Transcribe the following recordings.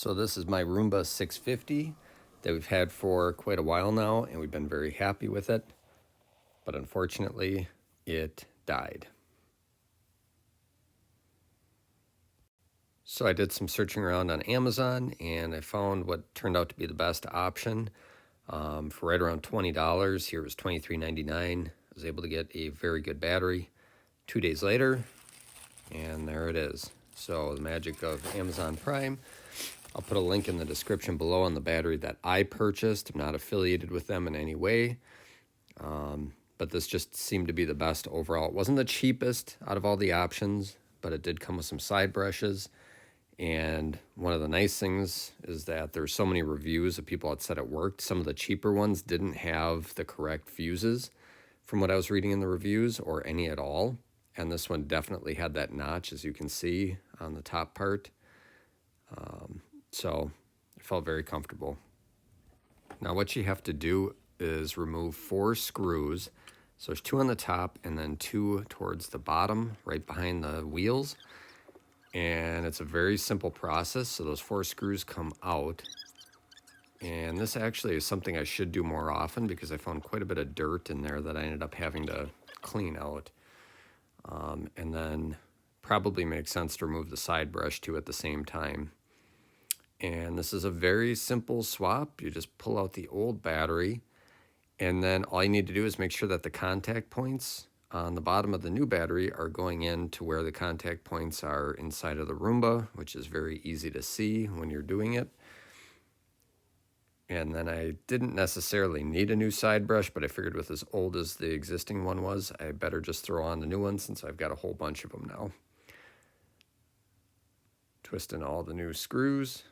So this is my Roomba 650 that we've had for quite a while now, and we've been very happy with it. But unfortunately, it died. So I did some searching around on Amazon, and I found what turned out to be the best option for right around $20. Here it was $23.99. I was able to get a very good battery 2 days later, and there it is. So the magic of Amazon Prime. I'll put a link in the description below on the battery that I purchased. I'm not affiliated with them in any way, but this just seemed to be the best overall. It wasn't the cheapest out of all the options, but it did come with some side brushes. And one of the nice things is that there's so many reviews of people that said it worked. Some of the cheaper ones didn't have the correct fuses from what I was reading in the reviews, or any at all. And this one definitely had that notch, as you can see on the top part. So it felt very comfortable. Now what you have to do is remove 4 screws. So there's 2 on the top and then 2 towards the bottom, right behind the wheels. And it's a very simple process. So those 4 screws come out. And this actually is something I should do more often because I found quite a bit of dirt in there that I ended up having to clean out. And then probably makes sense to remove the side brush too at the same time. And this is a very simple swap. You just pull out the old battery, and then all you need to do is make sure that the contact points on the bottom of the new battery are going in to where the contact points are inside of the Roomba, which is very easy to see when you're doing it. And then I didn't necessarily need a new side brush, but I figured with as old as the existing one was, I better just throw on the new one since I've got a whole bunch of them now. Twist in all the new screws.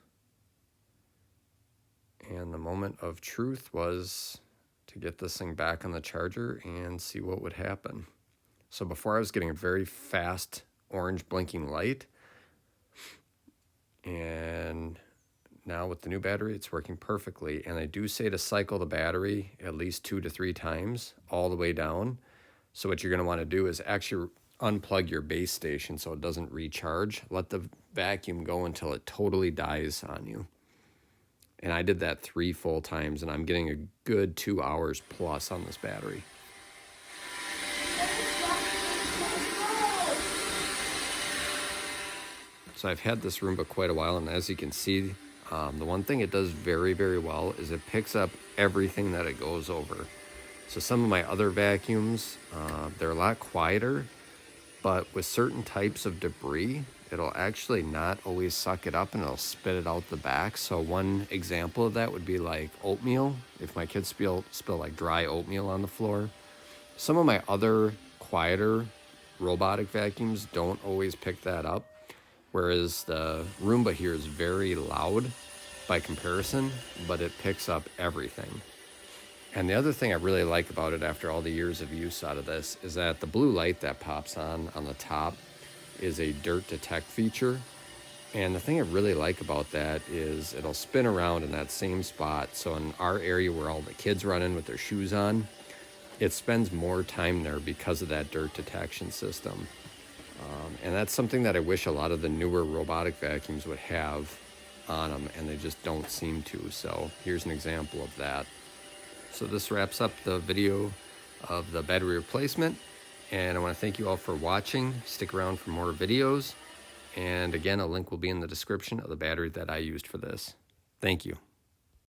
And the moment of truth was to get this thing back on the charger and see what would happen. So before I was getting a very fast orange blinking light, and now with the new battery, it's working perfectly. And I do say to cycle the battery at least 2 to 3 times all the way down. So what you're going to want to do is actually unplug your base station so it doesn't recharge. Let the vacuum go until it totally dies on you. And I did that 3 full times, and I'm getting a good 2 hours plus on this battery. So I've had this Roomba quite a while, and as you can see, the one thing it does very, very well is it picks up everything that it goes over. So some of my other vacuums, they're a lot quieter, but with certain types of debris, it'll actually not always suck it up and it'll spit it out the back. So one example of that would be like oatmeal. If my kids spill like dry oatmeal on the floor. Some of my other quieter robotic vacuums don't always pick that up. Whereas the Roomba here is very loud by comparison, but it picks up everything. And the other thing I really like about it after all the years of use out of this is that the blue light that pops on the top is a dirt detect feature. And the thing I really like about that is it'll spin around in that same spot. So in our area where all the kids run in with their shoes on, it spends more time there because of that dirt detection system. And that's something that I wish a lot of the newer robotic vacuums would have on them, and they just don't seem to. So here's an example of that. So this wraps up the video of the battery replacement. And I want to thank you all for watching. Stick around for more videos. And again, a link will be in the description of the battery that I used for this. Thank you.